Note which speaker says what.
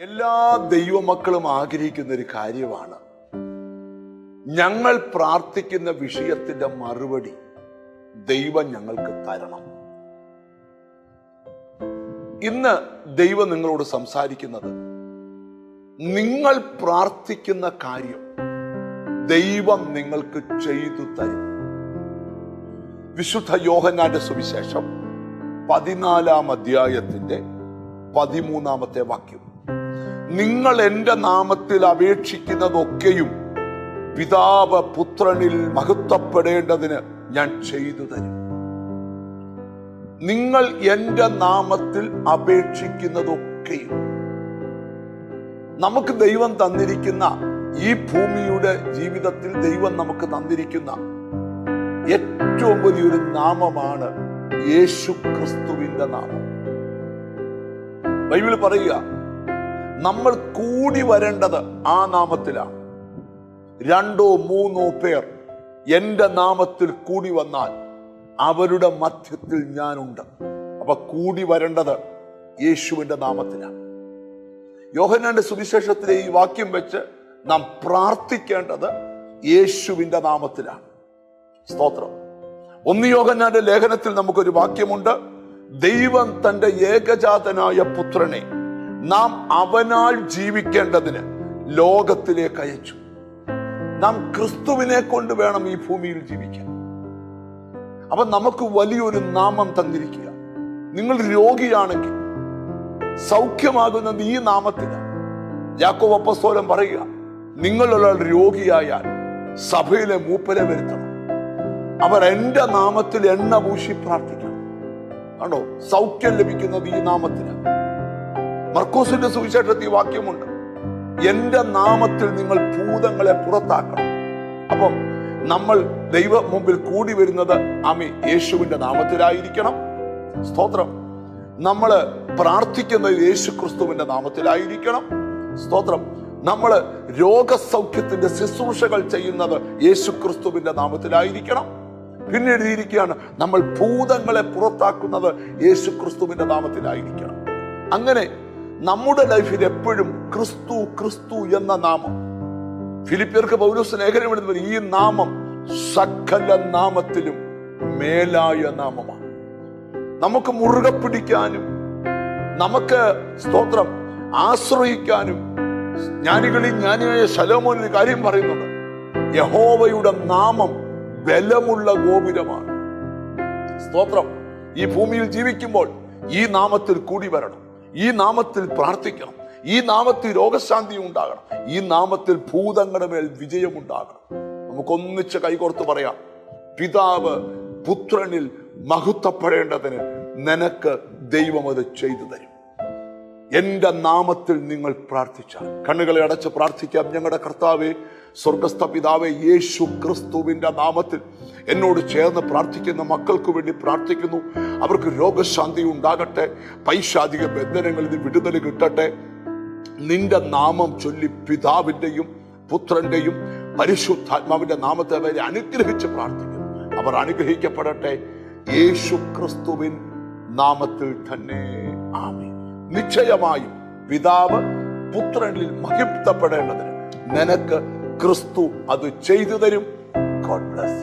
Speaker 1: എല്ലാ ദൈവമക്കളും ആഗ്രഹിക്കുന്ന ഒരു കാര്യമാണ് ഞങ്ങൾ പ്രാർത്ഥിക്കുന്ന വിഷയത്തിന്റെ മറുപടി ദൈവം ഞങ്ങൾക്ക് തരണം. ഇന്ന് ദൈവം നിങ്ങളോട് സംസാരിക്കുന്നത് നിങ്ങൾ പ്രാർത്ഥിക്കുന്ന കാര്യം ദൈവം നിങ്ങൾക്ക് ചെയ്തു തരും. വിശുദ്ധ യോഹന്നാന്റെ സുവിശേഷം 14-ാം അധ്യായത്തിന്റെ 13-ാമത്തെ വാക്യം, നിങ്ങൾ എൻ്റെ നാമത്തിൽ അപേക്ഷിക്കുന്നതൊക്കെയും പിതാവ് പുത്രനിൽ മഹത്വപ്പെടേണ്ടതിന് ഞാൻ ചെയ്തു തരും. നിങ്ങൾ എൻ്റെ നാമത്തിൽ അപേക്ഷിക്കുന്നതൊക്കെയും. നമുക്ക് ദൈവം തന്നിരിക്കുന്ന ഈ ഭൂമിയുടെ ജീവിതത്തിൽ ദൈവം നമുക്ക് തന്നിരിക്കുന്ന ഏറ്റവും വലിയൊരു നാമമാണ് യേശു ക്രിസ്തുവിന്റെ നാമം. ബൈബിൾ പറയുക, നമ്മൾ കൂടി വരേണ്ടത് ആ നാമത്തിലാണ്. 2-3 പേർ എൻ്റെ നാമത്തിൽ കൂടി വന്നാൽ അവരുടെ മധ്യത്തിൽ ഞാനുണ്ട്. അപ്പൊ കൂടി വരേണ്ടത് യേശുവിന്റെ നാമത്തിലാണ്. യോഹന്നാന്റെ സുവിശേഷത്തിലെ ഈ വാക്യം വെച്ച് നാം പ്രാർത്ഥിക്കേണ്ടത് യേശുവിന്റെ നാമത്തിലാണ്. സ്തോത്രം. 1 യോഹന്നാന്റെ ലേഖനത്തിൽ നമുക്കൊരു വാക്യമുണ്ട്, ദൈവം തന്റെ ഏകജാതനായ പുത്രനെ നാം അവനാൽ ജീവിക്കേണ്ടതിന് ലോകത്തിലേക്ക് അയച്ചു. നാം ക്രിസ്തുവിനെ കൊണ്ട് വേണം ഈ ഭൂമിയിൽ ജീവിക്കാൻ. അപ്പൊ നമുക്ക് വലിയൊരു നാമം തന്നിരിക്കുക. നിങ്ങൾ രോഗിയാണെങ്കിൽ സൗഖ്യമാകുന്നത് ഈ നാമത്തിലാണ്. യാക്കോബ് അപ്പോസ്തലൻ പറയുക, നിങ്ങളുള്ള രോഗിയായാൽ സഭയിലെ മൂപ്പരെ വരുത്തണം, അവർ എൻ്റെ നാമത്തിൽ എണ്ണ പൂശി പ്രാർത്ഥിക്കണം. ആണോ? സൗഖ്യം ലഭിക്കുന്നത് ഈ നാമത്തിലാണ്. മർക്കോസിന്റെ സുവിശേഷത്തിൽ ഈ വാക്യമുണ്ട്, എൻ്റെ നാമത്തിൽ നിങ്ങൾ ഭൂതങ്ങളെ പുറത്താക്കണം. അപ്പം നമ്മൾ ദൈവ മുമ്പിൽ കൂടി വരുന്നത് യേശുവിന്റെ നാമത്തിലായിരിക്കണം. സ്തോത്രം. നമ്മൾ പ്രാർത്ഥിക്കുന്നത് യേശു ക്രിസ്തുവിന്റെ നാമത്തിലായിരിക്കണം. സ്തോത്രം. നമ്മൾ രോഗസൗഖ്യത്തിന്റെ ശുശ്രൂഷകൾ ചെയ്യുന്നത് യേശു ക്രിസ്തുവിന്റെ നാമത്തിലായിരിക്കണം. പിന്നെ എഴുതിയിരിക്കുകയാണ്, നമ്മൾ ഭൂതങ്ങളെ പുറത്താക്കുന്നത് യേശു ക്രിസ്തുവിന്റെ നാമത്തിലായിരിക്കണം. അങ്ങനെ നമ്മുടെ ലൈഫിൽ എപ്പോഴും ക്രിസ്തു ക്രിസ്തു എന്ന നാമം. ഫിലിപ്പിയർക്ക് പൗലോസ് ലേഖനം എഴുതുന്നത്, ഈ നാമം സകല നാമത്തിലും മേലായ നാമമാണ്. നമുക്ക് മുറുകെ പിടിക്കാനും നമുക്ക് സ്തോത്രം ആശ്രയിക്കാനും ജ്ഞാനികളിൽ ജ്ഞാനിയായ ശലോമോൻ കാര്യം പറയുന്നുണ്ട്, യഹോവയുടെ നാമം ബലമുള്ള ഗോപുരമാണ്. സ്തോത്രം. ഈ ഭൂമിയിൽ ജീവിക്കുമ്പോൾ ഈ നാമത്തിൽ കൂടി വരണം, ഈ നാമത്തിൽ പ്രാർത്ഥിക്കണം, ഈ നാമത്തിൽ രോഗശാന്തി ഉണ്ടാകണം, ഈ നാമത്തിൽ ഭൂതങ്ങളുടെ മേൽ വിജയമുണ്ടാകണം. നമുക്കൊന്നിച്ച് കൈകോർത്ത് പറയാം, പിതാവ് പുത്രനിൽ മഹത്വപ്പെടേണ്ടതിന് നിനക്ക് ദൈവം അത് ചെയ്തു തരും. എൻ്റെ നാമത്തിൽ നിങ്ങൾ പ്രാർത്ഥിച്ചാൽ, കണ്ണുകളെ അടച്ച് പ്രാർത്ഥിക്കാം. ഞങ്ങളുടെ കർത്താവേ, സ്വർഗസ്ഥ പിതാവേ, യേശു ക്രിസ്തുവിന്റെ നാമത്തിൽ എന്നോട് ചേർന്ന് പ്രാർത്ഥിക്കുന്ന മക്കൾക്ക് വേണ്ടി പ്രാർത്ഥിക്കുന്നു. അവർക്ക് രോഗശാന്തി ഉണ്ടാകട്ടെ, പൈശാചിക ബന്ധനങ്ങളിൽ നിന്ന് വിടുതൽ കിട്ടട്ടെ. നിന്റെ നാമം ചൊല്ലി പിതാവിന്റെയും പുത്രന്റെയും പരിശുദ്ധാത്മാവിന്റെ നാമത്തെ അവരെ അനുഗ്രഹിച്ച് പ്രാർത്ഥിക്കുന്നു. അവർ അനുഗ്രഹിക്കപ്പെടട്ടെ യേശു ക്രിസ്തുവിൻ നാമത്തിൽ തന്നെ. ആമേൻ. നിശ്ചയമായും പിതാവ് പുത്രനിൽ മഹിമപ്പെടേണ്ടതിന് നിനക്ക് ക്രിസ്തു അത് ചെയ്തു തരും. God bless.